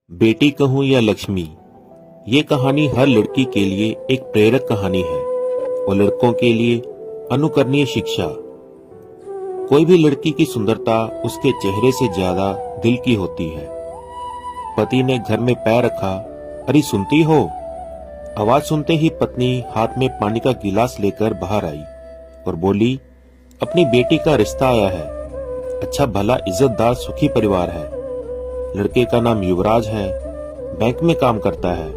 बेटी कहूं या लक्ष्मी, ये कहानी हर लड़की के लिए एक प्रेरक कहानी है और लड़कों के लिए अनुकरणीय शिक्षा। कोई भी लड़की की सुंदरता उसके चेहरे से ज्यादा दिल की होती है। पति ने घर में पैर रखा, अरे सुनती हो? आवाज सुनते ही पत्नी हाथ में पानी का गिलास लेकर बाहर आई और बोली, अपनी बेटी का रिश्ता आया है। अच्छा भला इज्जतदार सुखी परिवार है। लड़के का नाम युवराज है, बैंक में काम करता है।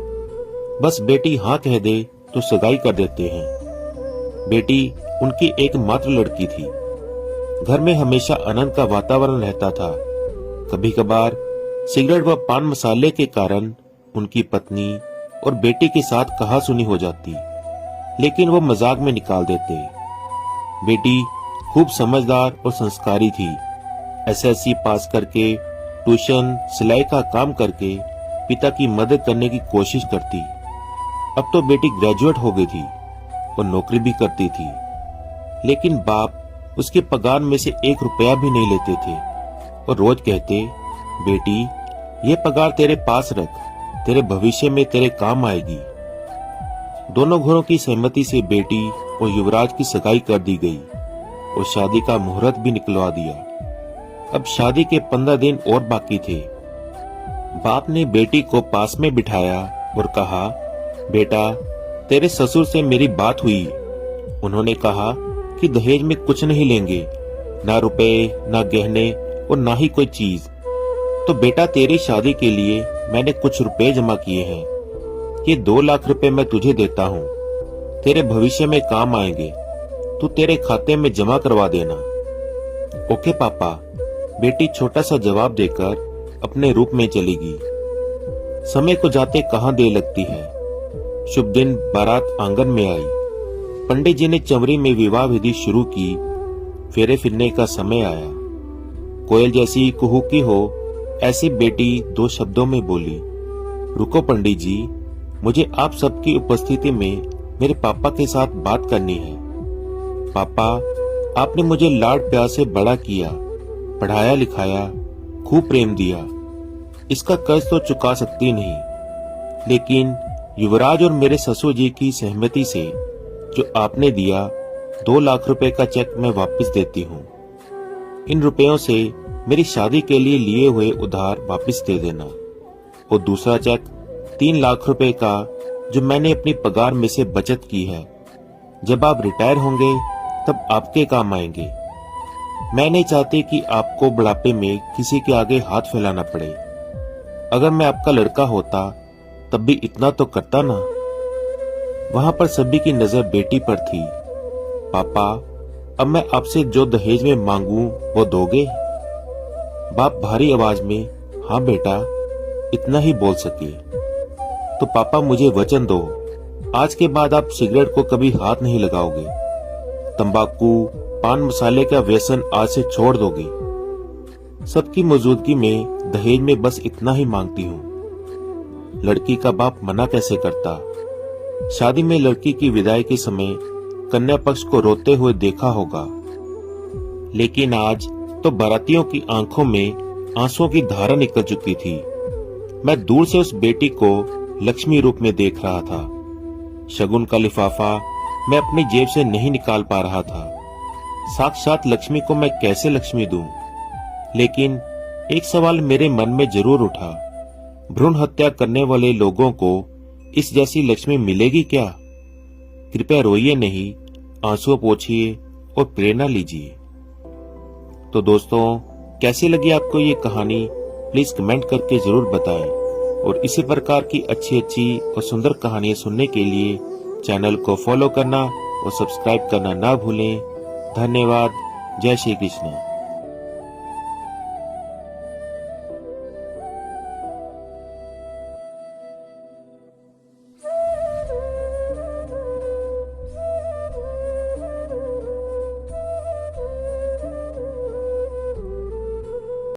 बस बेटी हाँ कह दे तो सगाई कर देते हैं। बेटी उनकी एकमात्र लड़की थी। घर में हमेशा आनंद का वातावरण रहता था। कभी कभार सिगरेट व पान मसाले के कारण उनकी पत्नी और बेटी के साथ कहासुनी हो जाती, लेकिन वो मजाक में निकाल देते। बेटी खूब समझदार और संस्कारी थी। एसएससी पास करके ट्यूशन सिलाई का काम करके पिता की मदद करने की कोशिश करती। अब तो बेटी ग्रेजुएट हो गई थी और नौकरी भी करती थी, लेकिन बाप उसके पगार में से 1 रुपया भी नहीं लेते थे और रोज कहते, बेटी ये पगार तेरे पास रख, तेरे भविष्य में तेरे काम आएगी। दोनों घरों की सहमति से बेटी और युवराज की सगाई कर दी गई और शादी का मुहूर्त भी निकलवा दिया। अब शादी के 15 दिन और बाकी थे। बाप ने बेटी को पास में बिठाया और कहा, बेटा तेरे ससुर से मेरी बात हुई। उन्होंने कहा कि दहेज में कुछ नहीं लेंगे, ना रुपए ना गहने और ना ही कोई चीज। तो बेटा तेरी शादी के लिए मैंने कुछ रुपए जमा किए हैं। ये 2 लाख रुपए मैं तुझे देता हूँ, तेरे भविष्य में काम आएंगे। तू तेरे खाते में जमा करवा देना। ओके पापा, बेटी छोटा सा जवाब देकर अपने रूप में चली गई। समय को जाते कहां देर लगती है। शुभ दिन बारात आंगन में आई। पंडित जी ने चमरी में विवाह विधि शुरू की। फेरे फिरने का समय आया। कोयल जैसी कुहुकी हो ऐसी बेटी 2 शब्दों में बोली, रुको पंडित जी, मुझे आप सबकी उपस्थिति में मेरे पापा के साथ बात करनी है। पापा, आपने मुझे लाड प्यार से बड़ा किया, पढ़ाया लिखाया, खूब प्रेम दिया। इसका कर्ज तो चुका सकती नहीं, लेकिन युवराज और मेरे ससुर जी की सहमति से जो आपने दिया 2 लाख रुपए का चेक मैं वापस देती हूँ। इन रुपयों से मेरी शादी के लिए हुए उधार वापस दे देना और दूसरा चेक 3 लाख रुपए का जो मैंने अपनी पगार में से बचत की है। जब आप रिटायर होंगे तब आपके काम आएंगे। मैं नहीं चाहती कि आपको बुढ़ापे में किसी के आगे हाथ फैलाना पड़े। अगर मैं आपका लड़का होता तब भी इतना तो करता ना। वहां पर सभी की नजर बेटी पर थी। पापा, अब मैं आपसे जो दहेज में मांगू वो दोगे? बाप भारी आवाज में, हाँ बेटा, इतना ही बोल सके। तो पापा मुझे वचन दो, आज के बाद आप सिगरेट को कभी हाथ नहीं लगाओगे। तंबाकू पान मसाले का व्यसन आज से छोड़ दोगे। सबकी मौजूदगी में दहेज में बस इतना ही मांगती हूँ। लड़की का बाप मना कैसे करता? शादी में लड़की की विदाई के समय कन्या पक्ष को रोते हुए देखा होगा, लेकिन आज तो बारातियों की आंखों में आंसुओं की धारा निकल चुकी थी। मैं दूर से उस बेटी को लक्ष्मी रूप में देख रहा था। शगुन का लिफाफा मैं अपनी जेब से नहीं निकाल पा रहा था। साक्षात लक्ष्मी को मैं कैसे लक्ष्मी दूं? लेकिन एक सवाल मेरे मन में जरूर उठा, भ्रूण हत्या करने वाले लोगों को इस जैसी लक्ष्मी मिलेगी क्या? कृपया रोइए नहीं, आंसू पोंछिए और प्रेरणा लीजिए। तो दोस्तों, कैसी लगी आपको ये कहानी? प्लीज कमेंट करके जरूर बताएं और इसी प्रकार की अच्छी और सुंदर कहानियां सुनने के लिए चैनल को फॉलो करना और सब्सक्राइब करना ना भूलें। धन्यवाद। जय श्री कृष्ण।